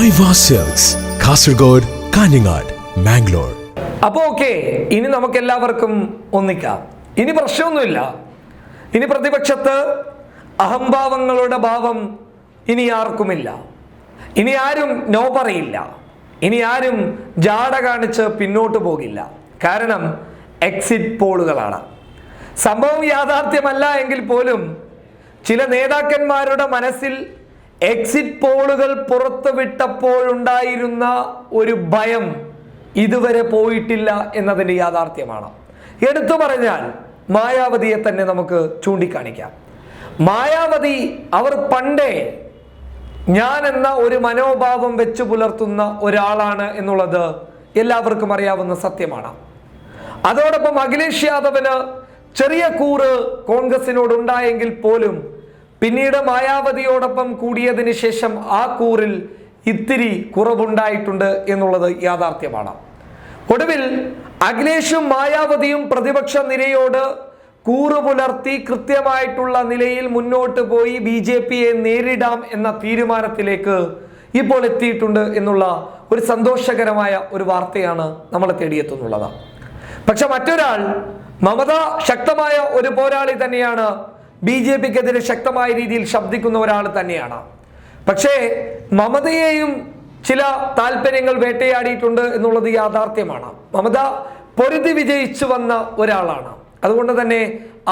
മൈവാ silks, Kasaragod, Kanhangad, Mangalore. അപ്പോൾ ഇനി നമുക്ക് എല്ലാവർക്കും ഒന്നിക്കാം. ഇനി പ്രശ്നമൊന്നുമില്ല. ഇനി പ്രതിപക്ഷത്ത് അഹംഭാവങ്ങളുടെ ഭാവം ഇനി ആർക്കുമില്ല. ഇനി ആരും നോ പറയില്ല. ഇനി ആരും ജാട കാണിച്ച് പിന്നോട്ട് പോകില്ല. കാരണം എക്സിറ്റ് പോളുകളാണ്. സംഭവം യാഥാർത്ഥ്യമല്ല എങ്കിൽ പോലും ചില നേതാക്കന്മാരുടെ മനസ്സിൽ എക്സിറ്റ് പോളുകൾ പുറത്തുവിട്ടപ്പോഴുണ്ടായിരുന്ന ഒരു ഭയം ഇതുവരെ പോയിട്ടില്ല എന്നതിൻ്റെ യാഥാർത്ഥ്യമാണ്. എടുത്തു പറഞ്ഞാൽ മായാവതിയെ തന്നെ നമുക്ക് ചൂണ്ടിക്കാണിക്കാം. മായാവതി അവർ പണ്ടേ ഞാൻ എന്ന ഒരു മനോഭാവം വെച്ചു പുലർത്തുന്ന ഒരാളാണ് എന്നുള്ളത് എല്ലാവർക്കും അറിയാവുന്ന സത്യമാണ്. അതോടൊപ്പം അഖിലേഷ് യാദവിന് ചെറിയ കൂറ് കോൺഗ്രസിനോടുണ്ടായെങ്കിൽ പോലും പിന്നീട് മായാവതിയോടൊപ്പം കൂടിയതിന് ശേഷം ആ കൂറിൽ ഇത്തിരി കുറവുണ്ടായിട്ടുണ്ട് എന്നുള്ളത് യാഥാർത്ഥ്യമാണ്. ഒടുവിൽ അഖിലേഷും മായാവതിയും പ്രതിപക്ഷ നിരയോട് കൂറ് പുലർത്തി കൃത്യമായിട്ടുള്ള നിലയിൽ മുന്നോട്ട് പോയി BJPയെ നേരിടാം എന്ന തീരുമാനത്തിലേക്ക് ഇപ്പോൾ എത്തിയിട്ടുണ്ട് എന്നുള്ള ഒരു സന്തോഷകരമായ ഒരു വാർത്തയാണ് നമ്മളെ തേടിയെത്തുന്നുള്ളത്. പക്ഷെ മറ്റൊരാൾ മമത ശക്തമായ ഒരു പോരാളി തന്നെയാണ്. BJPക്കെതിരെ ശക്തമായ രീതിയിൽ ശബ്ദിക്കുന്ന ഒരാൾ തന്നെയാണ്. പക്ഷേ മമതയെയും ചില താല്പര്യങ്ങൾ വേട്ടയാടിയിട്ടുണ്ട് എന്നുള്ളത് യാഥാർത്ഥ്യമാണ്. മമത പൊരുതി വിജയിച്ചു വന്ന ഒരാളാണ്. അതുകൊണ്ട് തന്നെ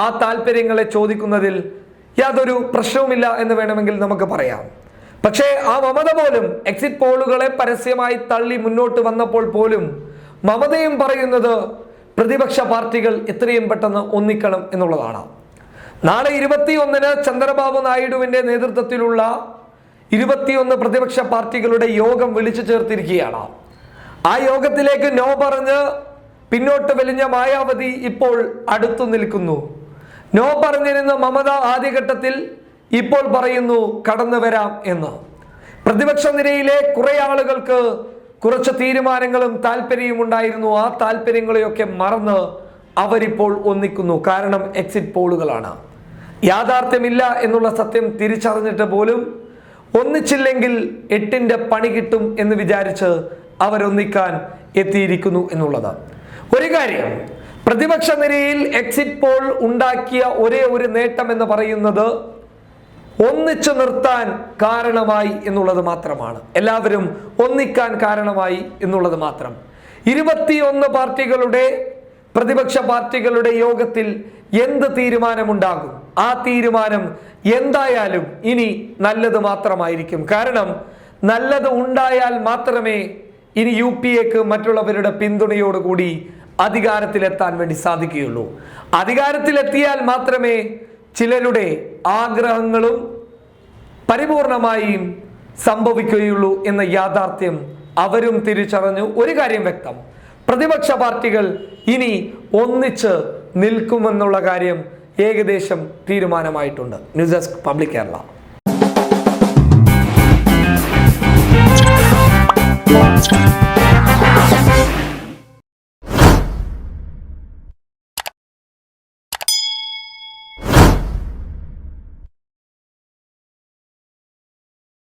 ആ താല്പര്യങ്ങളെ ചോദിക്കുന്നതിൽ യാതൊരു പ്രശ്നവുമില്ല എന്ന് വേണമെങ്കിൽ നമുക്ക് പറയാം. പക്ഷേ ആ മമത പോലും എക്സിറ്റ് പോളുകളെ പരസ്യമായി തള്ളി മുന്നോട്ട് വന്നപ്പോൾ പോലും മമതയും പറയുന്നത് പ്രതിപക്ഷ പാർട്ടികൾ എത്രയും പെട്ടെന്ന് ഒന്നിക്കണം എന്നുള്ളതാണ്. നാളെ 21-ന് ചന്ദ്രബാബു നായിഡുവിന്റെ നേതൃത്വത്തിലുള്ള 21 പ്രതിപക്ഷ പാർട്ടികളുടെ യോഗം വിളിച്ചു ചേർത്തിരിക്കുകയാണ്. ആ യോഗത്തിലേക്ക് നോ പറഞ്ഞ് പിന്നോട്ട് വലിഞ്ഞ മായാവതി ഇപ്പോൾ അടുത്തു നിൽക്കുന്നു. നോ പറഞ്ഞിരുന്ന മമത ആദ്യഘട്ടത്തിൽ ഇപ്പോൾ പറയുന്നു കടന്നു വരാം എന്ന്. പ്രതിപക്ഷ നിരയിലെ കുറെ ആളുകൾക്ക് കുറച്ച് തീരുമാനങ്ങളും താല്പര്യവും ഉണ്ടായിരുന്നു. ആ താല്പര്യങ്ങളെയൊക്കെ മറന്ന് അവരിപ്പോൾ ഒന്നിക്കുന്നു. കാരണം എക്സിറ്റ് പോളുകളാണ്. യാഥാർത്ഥ്യമില്ല എന്നുള്ള സത്യം തിരിച്ചറിഞ്ഞിട്ട് പോലും ഒന്നിച്ചില്ലെങ്കിൽ 8ന്റെ പണി കിട്ടും എന്ന് വിചാരിച്ച് അവരൊന്നിക്കാൻ എത്തിയിരിക്കുന്നു എന്നുള്ളത്. ഒരു കാര്യം, പ്രതിപക്ഷ നിരയിൽ എക്സിറ്റ് പോൾ ഉണ്ടാക്കിയ ഒരേ ഒരു നേട്ടം എന്ന് പറയുന്നത് ഒന്നിച്ചു നിർത്താൻ കാരണമായി എന്നുള്ളത് മാത്രമാണ്. എല്ലാവരും ഒന്നിക്കാൻ കാരണമായി എന്നുള്ളത് മാത്രം. 21 പാർട്ടികളുടെ പ്രതിപക്ഷ പാർട്ടികളുടെ യോഗത്തിൽ എന്ത് തീരുമാനമുണ്ടാകും? ആ തീരുമാനം എന്തായാലും ഇനി നല്ലത് മാത്രമായിരിക്കും. കാരണം നല്ലത് ഉണ്ടായാൽ മാത്രമേ ഇനി UPAക്ക് മറ്റുള്ളവരുടെ പിന്തുണയോടുകൂടി അധികാരത്തിലെത്താൻ വേണ്ടി സാധിക്കുകയുള്ളൂ. അധികാരത്തിലെത്തിയാൽ മാത്രമേ ചിലരുടെ ആഗ്രഹങ്ങളും പരിപൂർണമായും സംഭവിക്കുകയുള്ളൂ എന്ന യാഥാർത്ഥ്യം അവരും തിരിച്ചറിഞ്ഞു. ഒരു കാര്യം വ്യക്തം, പ്രതിപക്ഷ പാർട്ടികൾ ഇനി ഒന്നിച്ച് നിൽക്കുമെന്നുള്ള കാര്യം ഏകദേശം തീരുമാനമായിട്ടുണ്ട്. News desk public Kerala.